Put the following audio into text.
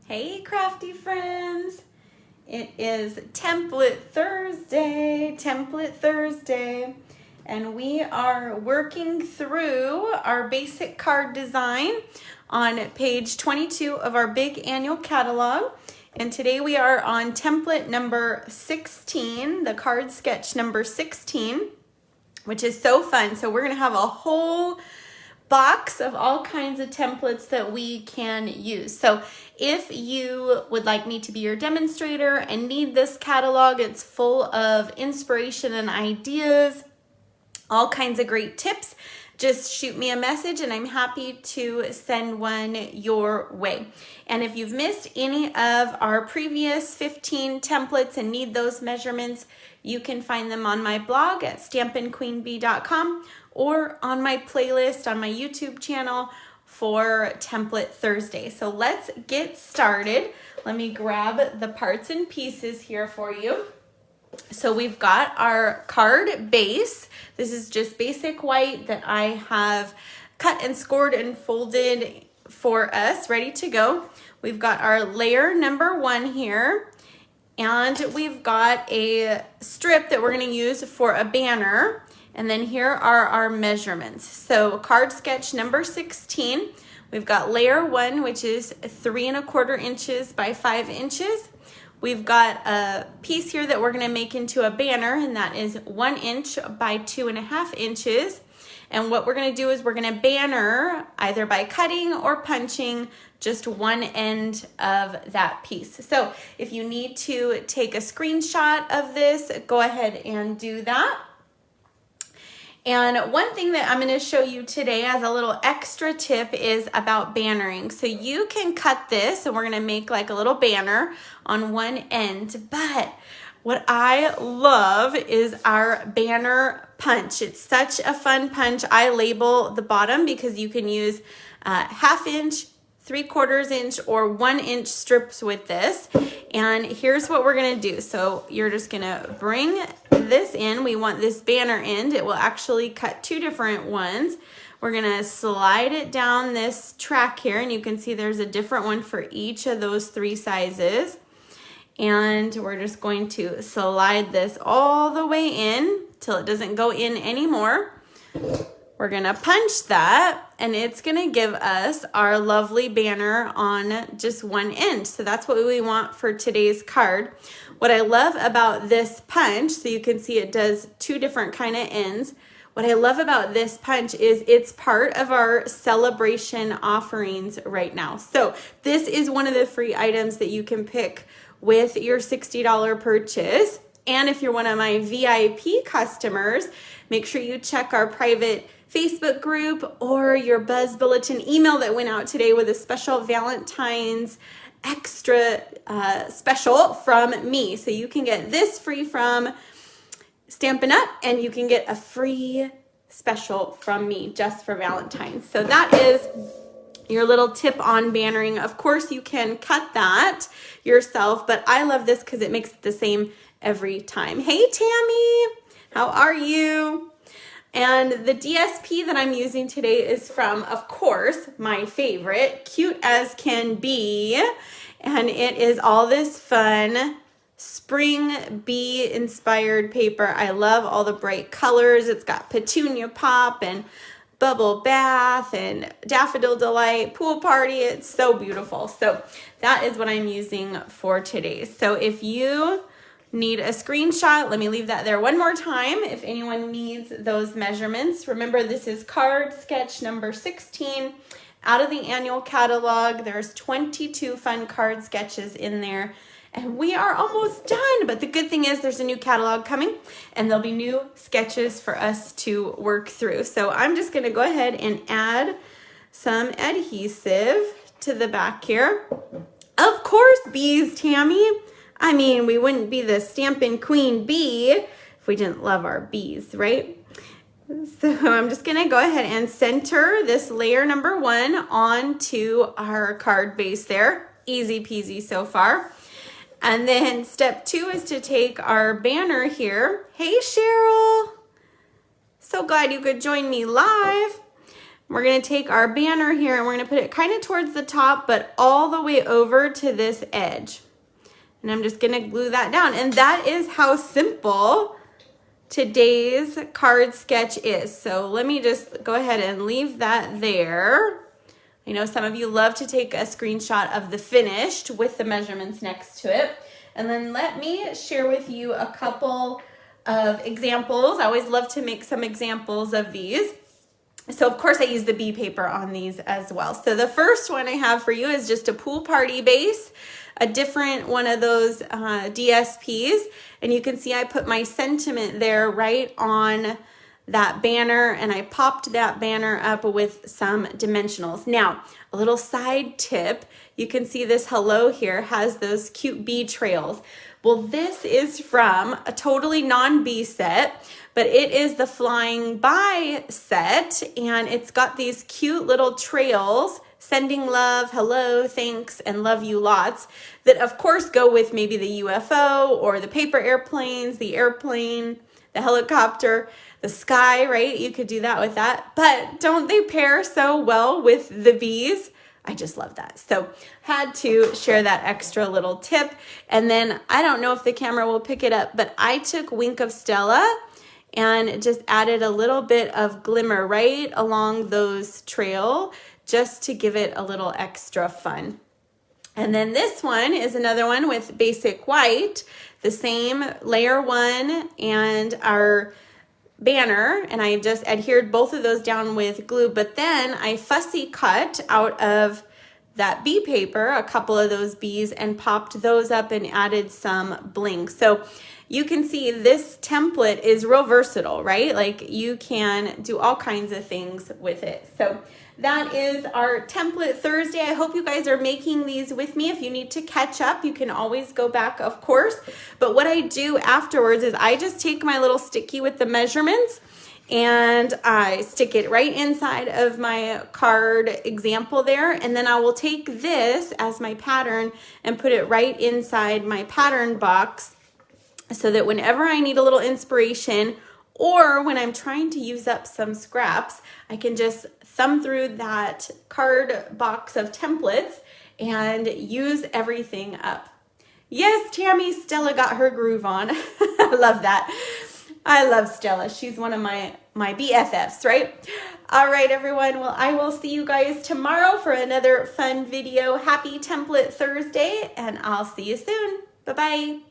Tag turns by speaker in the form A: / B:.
A: Hey crafty friends, it is Template Thursday, and we are working through our basic card design on page 22 of our big annual catalog. And today we are on template number 16, the card sketch number 16, which is so fun. So we're gonna have a whole box of all kinds of templates that we can use. So if you would like me to be your demonstrator and need this catalog, it's full of inspiration and ideas, all kinds of great tips. Just shoot me a message and I'm happy to send one your way. And if you've missed any of our previous 15 templates and need those measurements, you can find them on my blog at stampinqueenbee.com or on my playlist on my YouTube channel for Template Thursday. So let's get started. Let me grab the parts and pieces here for you. So we've got our card base. This is just basic white that I have cut and scored and folded for us, ready to go. We've got our layer number 1 here, and we've got a strip that we're going to use for a banner. And then here are our measurements. So card sketch number 16, we've got layer 1, which is 3 1/4 inches by 5 inches. We've got a piece here that we're gonna make into a banner, and that is 1 inch by 2 1/2 inches. And what we're gonna do is we're gonna banner either by cutting or punching just one end of that piece. So if you need to take a screenshot of this, go ahead and do that. And one thing that I'm going to show you today as a little extra tip is about bannering. So you can cut this, and we're going to make like a little banner on one end. But what I love is our banner punch. It's such a fun punch. I label the bottom because you can use 1/2 inch, 3/4 inch, or 1 inch strips with this. And here's what we're gonna do. So you're just gonna bring this in. We want this banner end. It will actually cut 2 different ones. We're gonna slide it down this track here, and you can see there's a different one for each of those 3 sizes. And we're just going to slide this all the way in till it doesn't go in anymore. We're gonna punch that, and it's gonna give us our lovely banner on just one end. So that's what we want for today's card. What I love about this punch, so you can see it does 2 different kind of ends. What I love about this punch is it's part of our celebration offerings right now. So this is one of the free items that you can pick with your $60 purchase. And if you're one of my VIP customers, make sure you check our private Facebook group or your Buzz Bulletin email that went out today with a special Valentine's extra special from me. So you can get this free from Stampin' Up, and you can get a free special from me just for Valentine's. So that is your little tip on bannering. Of course, you can cut that yourself, but I love this because it makes it the same every time. Hey, Tammy, how are you? And the DSP that I'm using today is from, of course, my favorite, Cute as Can Be. And it is all this fun spring bee inspired paper. I love all the bright colors. It's got Petunia Pop and Bubble Bath and Daffodil Delight, Pool Party. It's so beautiful. So that is what I'm using for today. So if you need a screenshot, let me leave that there one more time if anyone needs those measurements. Remember, this is card sketch number 16 out of the annual catalog. There's 22 fun card sketches in there, and we are almost done. But the good thing is there's a new catalog coming, and there'll be new sketches for us to work through. So I'm just going to go ahead and add some adhesive to the back here. Of course, bees, Tammy. I mean, we wouldn't be the Stampin' Queen Bee if we didn't love our bees, right? So I'm just gonna go ahead and center this layer number 1 onto our card base there. Easy peasy so far. And then step 2 is to take our banner here. Hey, Cheryl. So glad you could join me live. We're gonna take our banner here and we're gonna put it kind of towards the top, but all the way over to this edge. And I'm just gonna glue that down. And that is how simple today's card sketch is. So let me just go ahead and leave that there. I know some of you love to take a screenshot of the finished with the measurements next to it. And then let me share with you a couple of examples. I always love to make some examples of these. So of course I use the bee paper on these as well. So the first one I have for you is just a pool party base, a different one of those DSPs. And you can see I put my sentiment there right on that banner, and I popped that banner up with some dimensionals. Now, a little side tip, you can see this hello here has those cute bee trails. Well, this is from a totally non-bee set, but it is the Flying By set, and it's got these cute little trails, sending love, hello, thanks, and love you lots, that of course go with maybe the UFO or the paper airplanes, the airplane, the helicopter, the sky, right? You could do that with that. But don't they pair so well with the bees? I just love that. So had to share that extra little tip. And then I don't know if the camera will pick it up, but I took Wink of Stella and just added a little bit of glimmer right along those trail just to give it a little extra fun. And then this one is another one with basic white, the same layer 1 and our banner, and I just adhered both of those down with glue, but then I fussy cut out of that bee paper a couple of those bees and popped those up and added some bling. So you can see this template is real versatile, right? Like you can do all kinds of things with it. So that is our template Thursday. I hope you guys are making these with me. If you need to catch up, you can always go back, of course. But what I do afterwards is I just take my little sticky with the measurements and I stick it right inside of my card example there. And then I will take this as my pattern and put it right inside my pattern box so that whenever I need a little inspiration or when I'm trying to use up some scraps, I can just thumb through that card box of templates and use everything up. Yes, Tammy, Stella got her groove on. I love that. I love Stella. She's one of my BFFs, right? All right, everyone. Well, I will see you guys tomorrow for another fun video. Happy Template Thursday, and I'll see you soon. Bye-bye.